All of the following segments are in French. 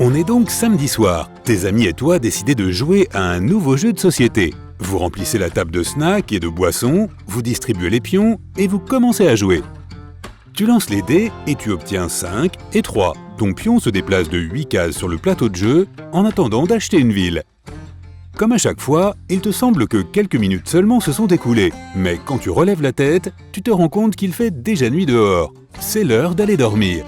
On est donc samedi soir. Tes amis et toi décidez de jouer à un nouveau jeu de société. Vous remplissez la table de snacks et de boissons, vous distribuez les pions et vous commencez à jouer. Tu lances les dés et tu obtiens 5 et 3. Ton pion se déplace de 8 cases sur le plateau de jeu en attendant d'acheter une ville. Comme à chaque fois, il te semble que quelques minutes seulement se sont écoulées. Mais quand tu relèves la tête, tu te rends compte qu'il fait déjà nuit dehors. C'est l'heure d'aller dormir.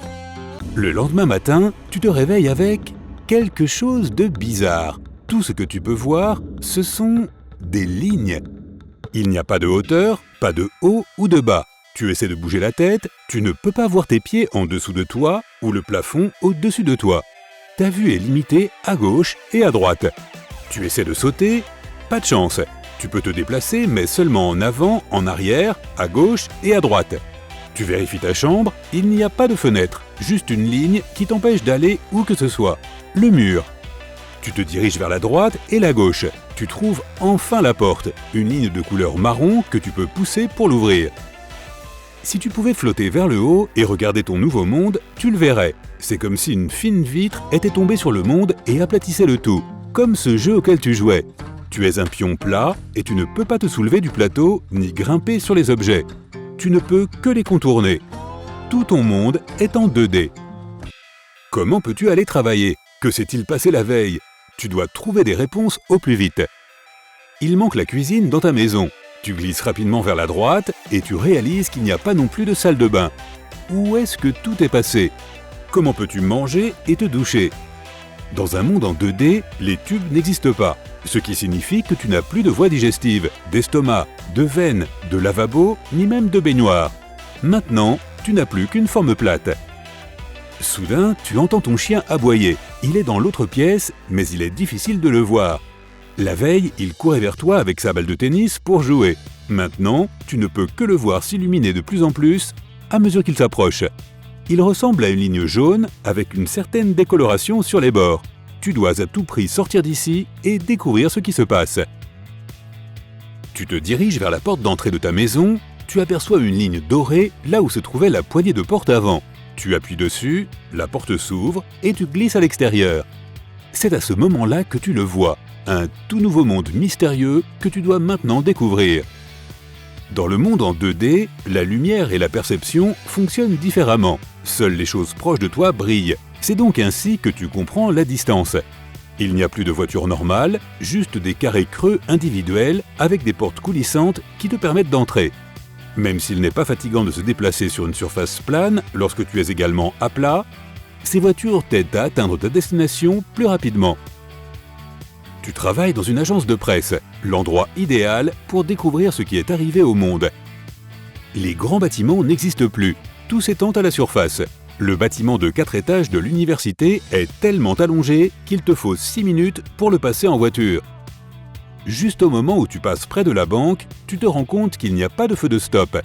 Le lendemain matin, tu te réveilles avec quelque chose de bizarre. Tout ce que tu peux voir, ce sont des lignes. Il n'y a pas de hauteur, pas de haut ou de bas. Tu essaies de bouger la tête, tu ne peux pas voir tes pieds en dessous de toi ou le plafond au-dessus de toi. Ta vue est limitée à gauche et à droite. Tu essaies de sauter, pas de chance. Tu peux te déplacer, mais seulement en avant, en arrière, à gauche et à droite. Tu vérifies ta chambre, il n'y a pas de fenêtre, juste une ligne qui t'empêche d'aller où que ce soit. Le mur. Tu te diriges vers la droite et la gauche. Tu trouves enfin la porte, une ligne de couleur marron que tu peux pousser pour l'ouvrir. Si tu pouvais flotter vers le haut et regarder ton nouveau monde, tu le verrais. C'est comme si une fine vitre était tombée sur le monde et aplatissait le tout, comme ce jeu auquel tu jouais. Tu es un pion plat et tu ne peux pas te soulever du plateau ni grimper sur les objets. Tu ne peux que les contourner. Tout ton monde est en 2D. Comment peux-tu aller travailler? Que s'est-il passé la veille? Tu dois trouver des réponses au plus vite. Il manque la cuisine dans ta maison. Tu glisses rapidement vers la droite et tu réalises qu'il n'y a pas non plus de salle de bain. Où est-ce que tout est passé? Comment peux-tu manger et te doucher? Dans un monde en 2D, les tubes n'existent pas, ce qui signifie que tu n'as plus de voie digestive, d'estomac, de veine, de lavabo, ni même de baignoire. Maintenant, tu n'as plus qu'une forme plate. Soudain, tu entends ton chien aboyer. Il est dans l'autre pièce, mais il est difficile de le voir. La veille, il courait vers toi avec sa balle de tennis pour jouer. Maintenant, tu ne peux que le voir s'illuminer de plus en plus à mesure qu'il s'approche. Il ressemble à une ligne jaune avec une certaine décoloration sur les bords. Tu dois à tout prix sortir d'ici et découvrir ce qui se passe. Tu te diriges vers la porte d'entrée de ta maison, tu aperçois une ligne dorée là où se trouvait la poignée de porte avant. Tu appuies dessus, la porte s'ouvre et tu glisses à l'extérieur. C'est à ce moment-là que tu le vois, un tout nouveau monde mystérieux que tu dois maintenant découvrir. Dans le monde en 2D, la lumière et la perception fonctionnent différemment. Seules les choses proches de toi brillent. C'est donc ainsi que tu comprends la distance. Il n'y a plus de voitures normales, juste des carrés creux individuels avec des portes coulissantes qui te permettent d'entrer. Même s'il n'est pas fatigant de se déplacer sur une surface plane lorsque tu es également à plat, ces voitures t'aident à atteindre ta destination plus rapidement. Tu travailles dans une agence de presse, l'endroit idéal pour découvrir ce qui est arrivé au monde. Les grands bâtiments n'existent plus, tout s'étend à la surface. Le bâtiment de 4 étages de l'université est tellement allongé qu'il te faut 6 minutes pour le passer en voiture. Juste au moment où tu passes près de la banque, tu te rends compte qu'il n'y a pas de feu de stop.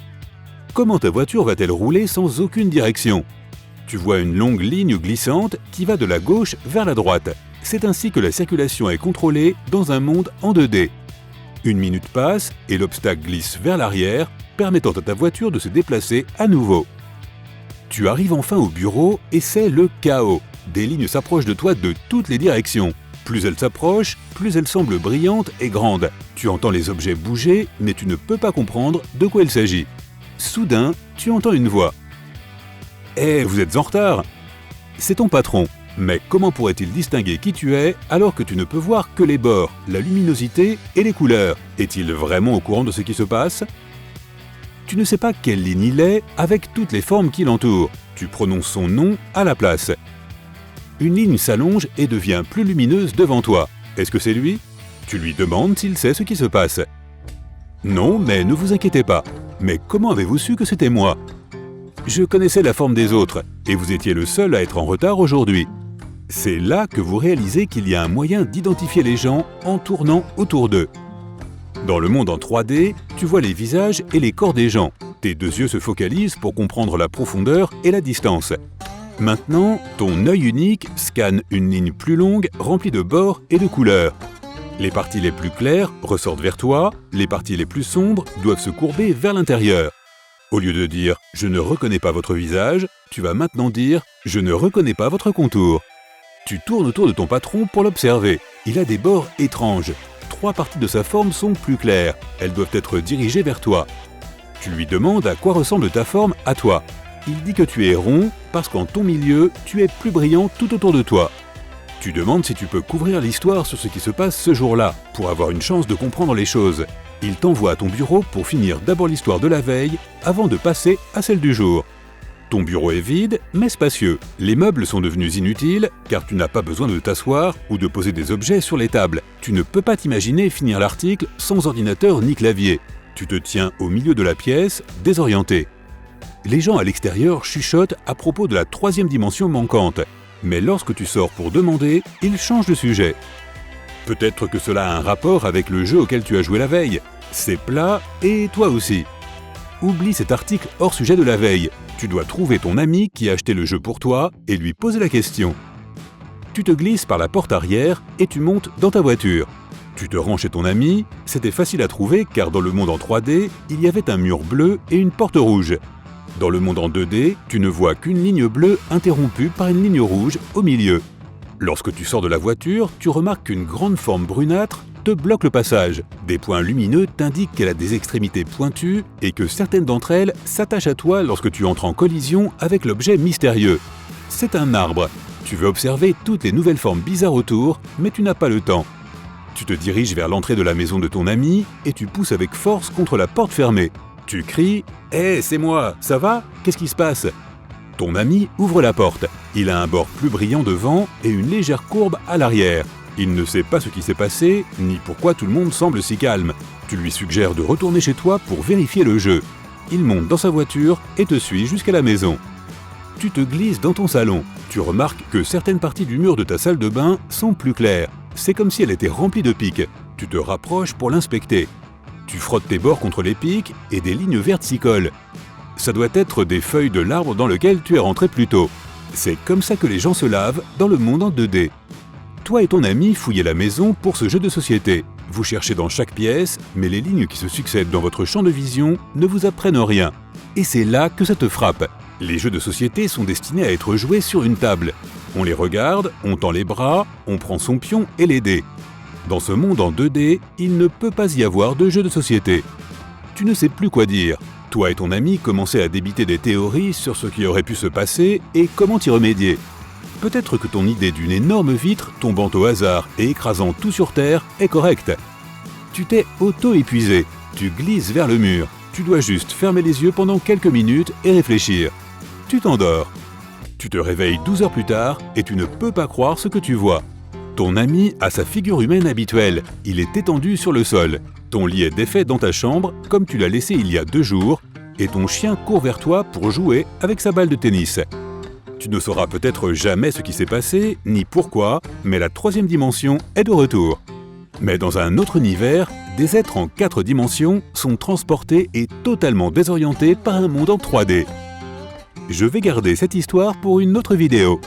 Comment ta voiture va-t-elle rouler sans aucune direction? Tu vois une longue ligne glissante qui va de la gauche vers la droite. C'est ainsi que la circulation est contrôlée dans un monde en 2D. Une minute passe et l'obstacle glisse vers l'arrière, permettant à ta voiture de se déplacer à nouveau. Tu arrives enfin au bureau et c'est le chaos. Des lignes s'approchent de toi de toutes les directions. Plus elles s'approchent, plus elles semblent brillantes et grandes. Tu entends les objets bouger, mais tu ne peux pas comprendre de quoi il s'agit. Soudain, tu entends une voix. « Hé, vous êtes en retard !» C'est ton patron. Mais comment pourrait-il distinguer qui tu es alors que tu ne peux voir que les bords, la luminosité et les couleurs? Est-il vraiment au courant de ce qui se passe? Tu ne sais pas quelle ligne il est avec toutes les formes qui l'entourent. Tu prononces son nom à la place. Une ligne s'allonge et devient plus lumineuse devant toi. Est-ce que c'est lui? Tu lui demandes s'il sait ce qui se passe. Non, mais ne vous inquiétez pas. Mais comment avez-vous su que c'était moi? Je connaissais la forme des autres, et vous étiez le seul à être en retard aujourd'hui. C'est là que vous réalisez qu'il y a un moyen d'identifier les gens en tournant autour d'eux. Dans le monde en 3D, tu vois les visages et les corps des gens. Tes deux yeux se focalisent pour comprendre la profondeur et la distance. Maintenant, ton œil unique scanne une ligne plus longue remplie de bords et de couleurs. Les parties les plus claires ressortent vers toi, les parties les plus sombres doivent se courber vers l'intérieur. Au lieu de dire « je ne reconnais pas votre visage », tu vas maintenant dire « je ne reconnais pas votre contour ». Tu tournes autour de ton patron pour l'observer. Il a des bords étranges. 3 parties de sa forme sont plus claires. Elles doivent être dirigées vers toi. Tu lui demandes à quoi ressemble ta forme à toi. Il dit que tu es rond parce qu'en ton milieu, tu es plus brillant tout autour de toi. Tu demandes si tu peux couvrir l'histoire sur ce qui se passe ce jour-là, pour avoir une chance de comprendre les choses. Il t'envoie à ton bureau pour finir d'abord l'histoire de la veille, avant de passer à celle du jour. Ton bureau est vide, mais spacieux. Les meubles sont devenus inutiles, car tu n'as pas besoin de t'asseoir ou de poser des objets sur les tables. Tu ne peux pas t'imaginer finir l'article sans ordinateur ni clavier. Tu te tiens au milieu de la pièce, désorienté. Les gens à l'extérieur chuchotent à propos de la 3e dimension manquante. Mais lorsque tu sors pour demander, ils changent de sujet. Peut-être que cela a un rapport avec le jeu auquel tu as joué la veille. C'est plat et toi aussi. Oublie cet article hors sujet de la veille. Tu dois trouver ton ami qui a acheté le jeu pour toi et lui poser la question. Tu te glisses par la porte arrière et tu montes dans ta voiture. Tu te rends chez ton ami, c'était facile à trouver car dans le monde en 3D, il y avait un mur bleu et une porte rouge. Dans le monde en 2D, tu ne vois qu'une ligne bleue interrompue par une ligne rouge au milieu. Lorsque tu sors de la voiture, tu remarques qu'une grande forme brunâtre te bloque le passage. Des points lumineux t'indiquent qu'elle a des extrémités pointues et que certaines d'entre elles s'attachent à toi lorsque tu entres en collision avec l'objet mystérieux. C'est un arbre. Tu veux observer toutes les nouvelles formes bizarres autour, mais tu n'as pas le temps. Tu te diriges vers l'entrée de la maison de ton ami et tu pousses avec force contre la porte fermée. Tu cries « Hé, c'est moi, ça va? Qu'est-ce qui se passe ?» Ton ami ouvre la porte. Il a un bord plus brillant devant et une légère courbe à l'arrière. Il ne sait pas ce qui s'est passé, ni pourquoi tout le monde semble si calme. Tu lui suggères de retourner chez toi pour vérifier le jeu. Il monte dans sa voiture et te suit jusqu'à la maison. Tu te glisses dans ton salon. Tu remarques que certaines parties du mur de ta salle de bain sont plus claires. C'est comme si elle était remplie de pics. Tu te rapproches pour l'inspecter. Tu frottes tes bords contre les pics et des lignes vertes s'y collent. Ça doit être des feuilles de l'arbre dans lequel tu es rentré plus tôt. C'est comme ça que les gens se lavent dans le monde en 2D. Toi et ton ami fouillez la maison pour ce jeu de société. Vous cherchez dans chaque pièce, mais les lignes qui se succèdent dans votre champ de vision ne vous apprennent rien. Et c'est là que ça te frappe. Les jeux de société sont destinés à être joués sur une table. On les regarde, on tend les bras, on prend son pion et les dés. Dans ce monde en 2D, il ne peut pas y avoir de jeu de société. Tu ne sais plus quoi dire. Toi et ton ami commencez à débiter des théories sur ce qui aurait pu se passer et comment y remédier. Peut-être que ton idée d'une énorme vitre tombant au hasard et écrasant tout sur Terre est correcte. Tu t'es auto-épuisé. Tu glisses vers le mur. Tu dois juste fermer les yeux pendant quelques minutes et réfléchir. Tu t'endors. Tu te réveilles 12 heures plus tard et tu ne peux pas croire ce que tu vois. Ton ami a sa figure humaine habituelle. Il est étendu sur le sol. Ton lit est défait dans ta chambre, comme tu l'as laissé il y a 2 jours, et ton chien court vers toi pour jouer avec sa balle de tennis. Tu ne sauras peut-être jamais ce qui s'est passé, ni pourquoi, mais la 3e dimension est de retour. Mais dans un autre univers, des êtres en 4 dimensions sont transportés et totalement désorientés par un monde en 3D. Je vais garder cette histoire pour une autre vidéo.